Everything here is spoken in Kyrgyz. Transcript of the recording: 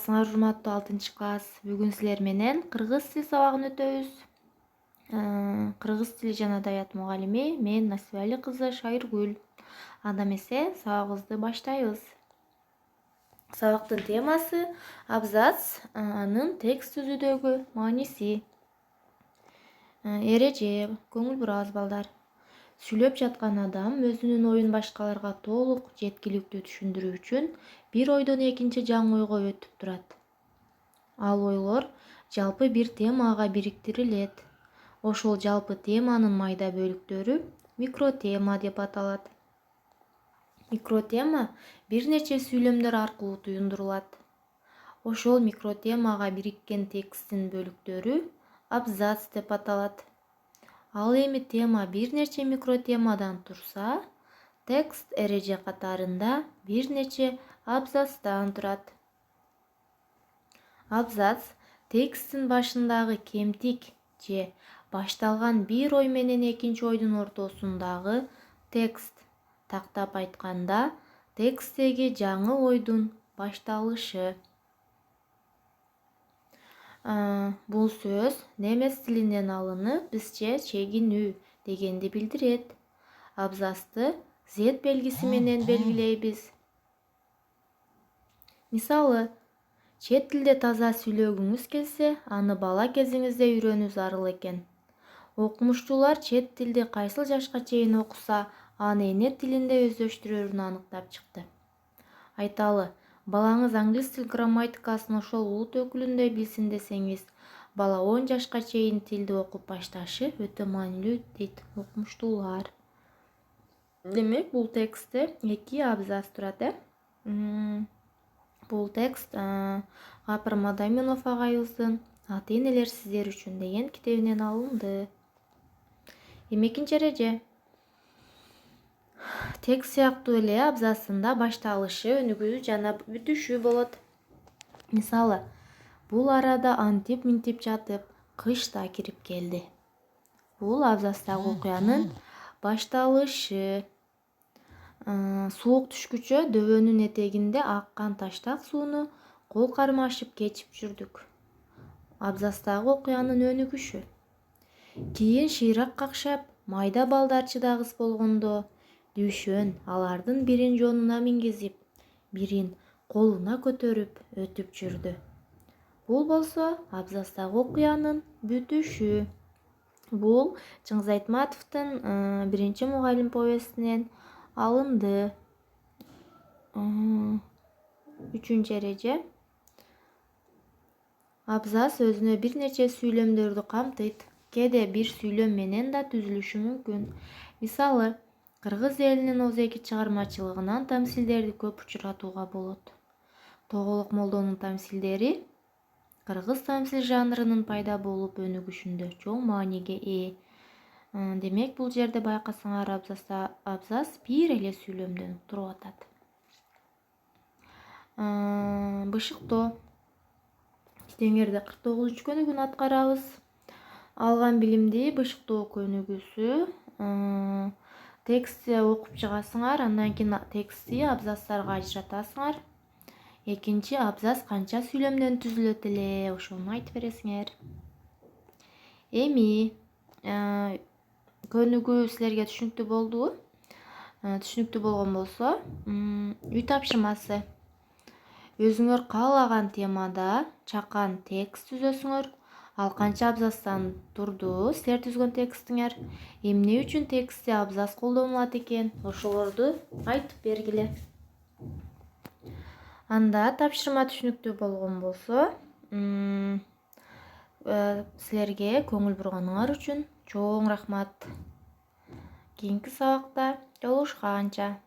Саламатсыңар, урматтуу 6 класс. Бүгүн силер менен кыргыз тил сабагын өтөбүз. Кыргыз тили жана адабият мугалими мен Насибали кызы Шайыргүл. Анда эмесе сабагыбызды баштайбыз. Сабактын темасы абзац, анын текст түзүүдөгү мааниси. Эреже, көңүл бурабыз балдар. Сүйлөп жаткан адам өзүнүн оюн башкаларга толук жеткиликтүү түшүндүрүү үчүн бир ойдон экинчи жаңы ойго өтүп турат. Ал ойлор жалпы бир темага бириктирилет. Ошол жалпы теманын майда бөлүктөрү микротема деп аталат. Микротема бир нече сүйлөмдөр аркылуу туюндурулат. Ошол микротемага бириккен тексттин бөлүктөрү абзац деп аталат. Ал эми тема бир нече микротемадан турса, текст эреже катарында бир нече абзацтан турат. Абзац тексттин башындагы кемтик же башталган бир ой менен экинчи ойдун ортосундагы текст. Тактап айтканда, тексттеги жаңы ойдун башталышы. Бул сөз немец тилинен алынып, бизче чегинүү дегенди билдирет. Абзацты Z белгиси менен белгилейбиз. Мисалы, чет тилде таза сүйлөгүңүз келсе, аны бала кезиңизде үйрөнүү зарыл экен. Окумуштуулар чет тилди кайсыл жашка чейин окуса, аны эне тилинде өздөштүрөрүн аныктап чыкты. Айталы, балаңыз англис тил грамматикасын ошол улут өкүлүндөй билсин десеңиз, бала 10 жашка чейин тилди окуп башташы өтө маанилүү дейт окумуштуулар. Демек, бул текстте 2 абзац турат, Бул текст Гапар Мадаминов агайыбыздын «Ата-энелер сиздер үчүн» деген китебинен алынды. Экинчи эреже. Текст сыяктуу эле абзацында башталышы, өнүгүү жана бүтүшү болот. Мисалы, бул арада антип-минтип жатып, кыш да кирип келди. Бул абзацтагы окуянын башталышы. Суук түшкүчө дөбөнүн этегинде аккан таштак сууну кол кармашып кечип жүрдүк. Абзацтагы окуянын өнүгүшү. Кийин шыйрак какшап, майда балдар чыдагыс болгондо, Дүйшөн алардын бирин жонуна мингизип, бирин колуна көтөрүп өтүп жүрдү. Бул болсо абзацтагы окуянын бүтүшү. Бул Чыңгыз Айтматовдун биринчи мугалим повестинен алынды. Үчүнчү эреже. Абзац өзүнө бир нече сүйлөмдөрдү камтыйт. Кээде бир сүйлөм менен да түзүлүшү мүмкүн. Мисалы, кыргыз элинин озеки чыгармачылыгынан тамсилдерди көп учуратууга болот. Тоголок Молдонун тамсилдери кыргыз тамсил жанрынын пайда болуп өнүгүшүндө чоң мааниге ээ. Демек, бул жерде байкасаңар абзац бир эле сүйлөмдөн туруп атат. Бышыктоо. Теңерде 49 көнүгүүнү аткарабыз. Алган билимди бышыктоо көнүгүүсү. Текстти окуп чыгасыңар, андан кийин текстти абзацтарга ажыратасыңар. Экинчи абзац канча сүйлөмдөн түзүлөт эле, ошону айтып бересиңер. Эми көнүгүү силерге түшүнүктүү болдубу? Түшүнүктүү болгон болсо, үй тапшырмасы. Өзүңөр каалаган темада чакан текст түзөсүңөр. Ал канча абзацтан турду силер түзгөн текстиңер? Эмне үчүн текстте абзац колдонулат экен? Ошолорду айтып бергиле. Анда тапшырма түшүнүктүү болгон болсо, силерге көңүл бурганыңар үчүн чоң рахмат. Кийинки сабакта жолугушканча.